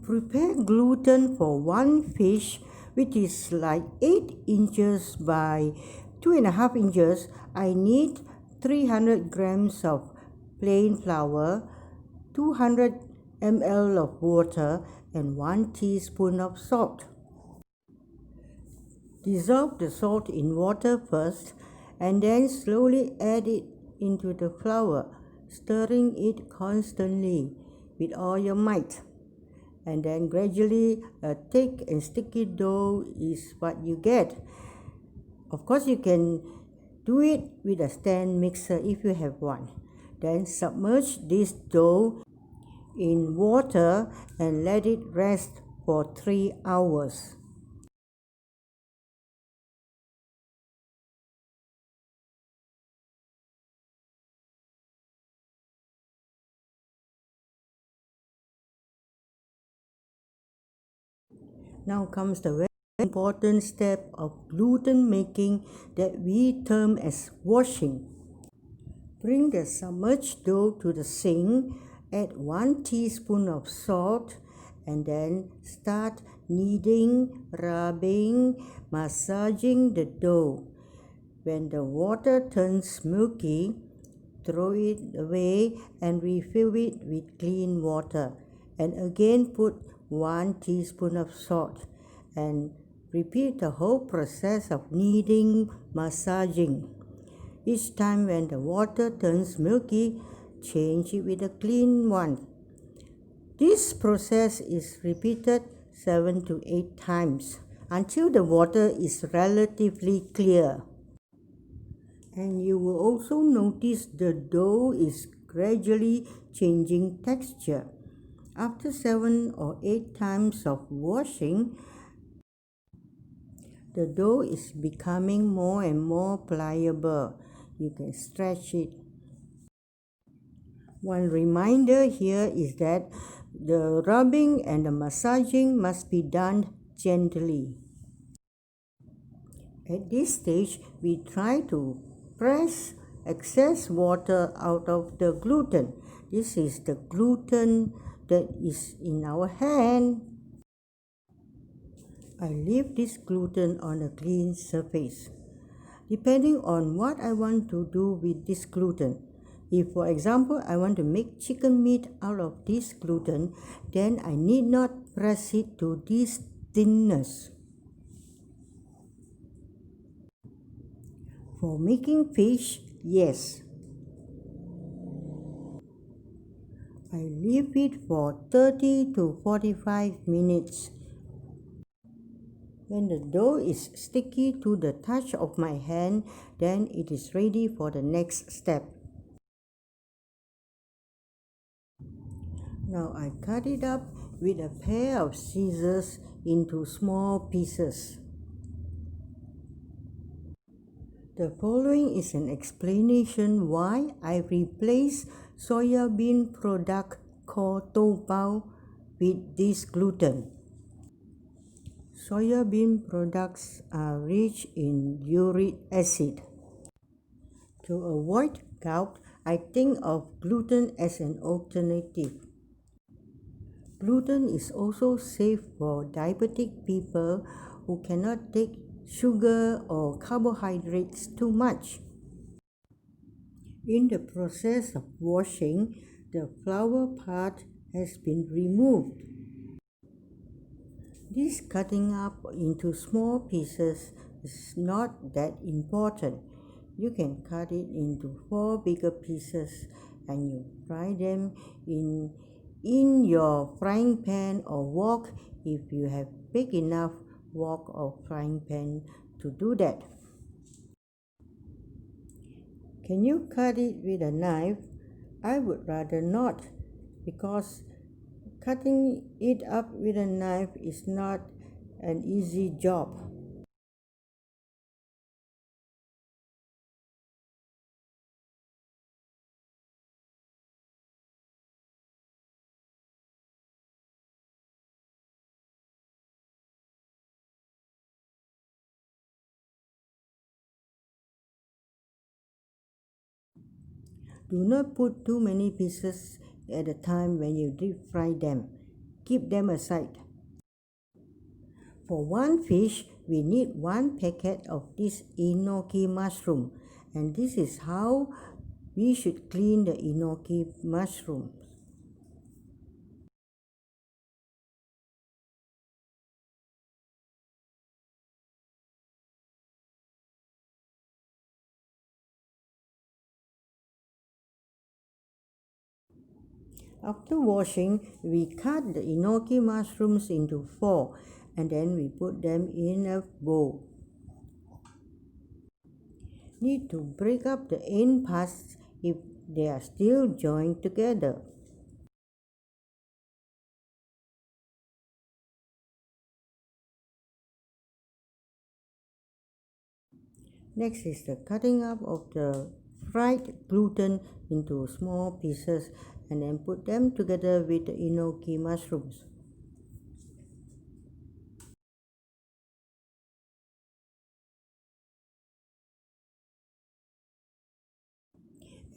prepare gluten for one fish, which is like 8 inches by 2.5 inches, I need 300 grams of plain flour, 200 ml of water, and 1 teaspoon of salt. Dissolve the salt in water first and then slowly add it into the flour, stirring it constantly with all your might. And then gradually a thick and sticky dough is what you get. Of course, you can do it with a stand mixer if you have one. Then submerge this dough in water and let it rest for 3 hours. Now comes the very important step of gluten making that we term as washing. Bring the submerged dough to the sink, add 1 teaspoon of salt, and then start kneading, rubbing, massaging the dough. When the water turns milky, throw it away and refill it with clean water. And again put 1 teaspoon of salt and repeat the whole process of kneading, massaging. Each time when the water turns milky, change it with a clean one. This process is repeated 7 to 8 times until the water is relatively clear. And you will also notice the dough is gradually changing texture. After 7 or 8 times of washing, the dough is becoming more and more pliable. You can stretch it. One reminder here is that the rubbing and the massaging must be done gently. At this stage, we try to press excess water out of the gluten. This is the gluten that is in our hand. I leave this gluten on a clean surface. Depending on what I want to do with this gluten. If, for example, I want to make chicken meat out of this gluten, then I need not press it to this thinness. For making fish, yes. I leave it for 30 to 45 minutes. When the dough is sticky to the touch of my hand, then it is ready for the next step. Now I cut it up with a pair of scissors into small pieces. The following is an explanation why I replace soya bean product called toupao with this gluten. Soya bean products are rich in uric acid. To avoid gout, I think of gluten as an alternative. Gluten is also safe for diabetic people who cannot take sugar or carbohydrates too much. In the process of washing, the flour part has been removed. This cutting up into small pieces is not that important. You can cut it into 4 bigger pieces and you fry them in your frying pan or wok if you have big enough wok or frying pan to do that. Can you cut it with a knife? I would rather not, because cutting it up with a knife is not an easy job. Do not put too many pieces at a time when you deep fry them. keep them aside. For one fish, we need 1 packet of this enoki mushroom, and this is how we should clean the enoki mushrooms. After washing, we cut the enoki mushrooms into 4 and then we put them in a bowl. Need to break up the end parts if they are still joined together. Next is the cutting up of the fried gluten into small pieces and then put them together with the enoki mushrooms.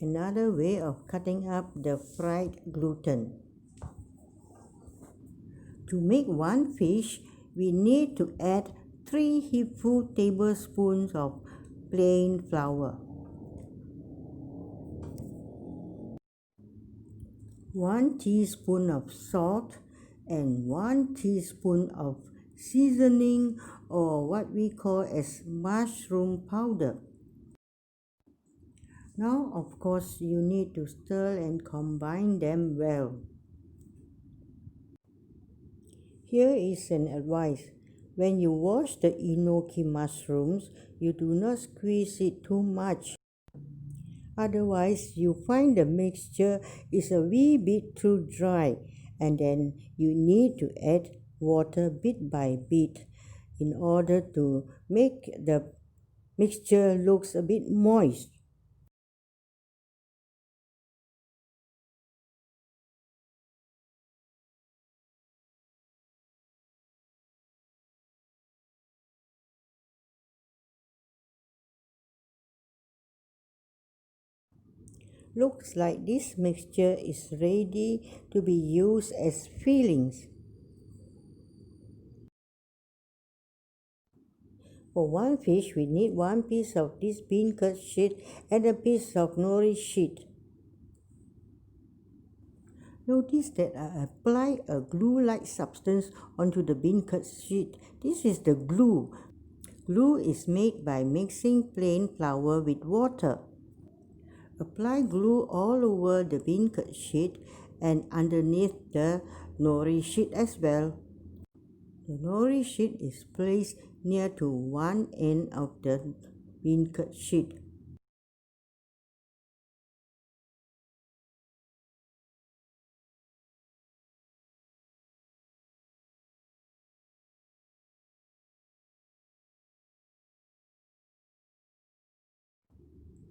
Another way of cutting up the fried gluten. To make one fish, we need to add 3 heapful tablespoons of plain flour, 1 teaspoon of salt, and 1 teaspoon of seasoning, or what we call as mushroom powder. Now, of course, you need to stir and combine them well. Here is an advice. When you wash the enoki mushrooms, you do not squeeze it too much. Otherwise, you find the mixture is a wee bit too dry, and then you need to add water bit by bit in order to make the mixture looks a bit moist. Looks like this mixture is ready to be used as fillings. For one fish, we need 1 piece of this bean curd sheet and a piece of nori sheet. Notice that I apply a glue-like substance onto the bean curd sheet. This is the glue. Glue is made by mixing plain flour with water. Apply glue all over the bean curd sheet and underneath the nori sheet as well. The nori sheet is placed near to one end of the bean curd sheet.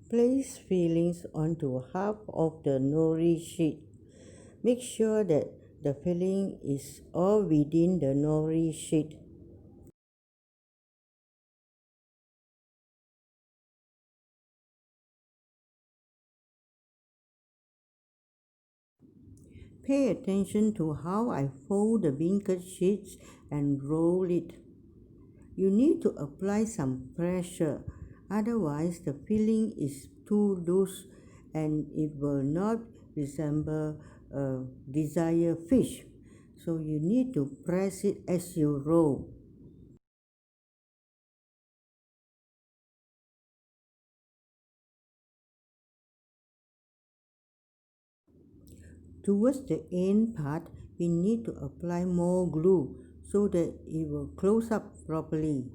Place fillings onto half of the nori sheet. Make sure that the filling is all within the nori sheet. Pay attention to how I fold the bean curd sheets and roll it. You need to apply some pressure, otherwise the filling is too loose and it will not resemble a desired fish. So you need to press it as you roll. Towards the end part, we need to apply more glue so that it will close up properly.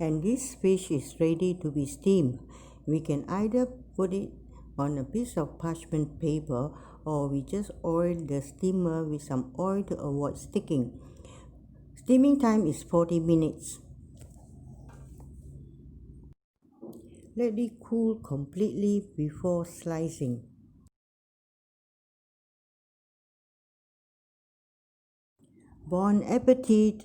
And this fish is ready to be steamed. We can either put it on a piece of parchment paper or we just oil the steamer with some oil to avoid sticking. Steaming time is 40 minutes. Let it cool completely before slicing. Bon appetit!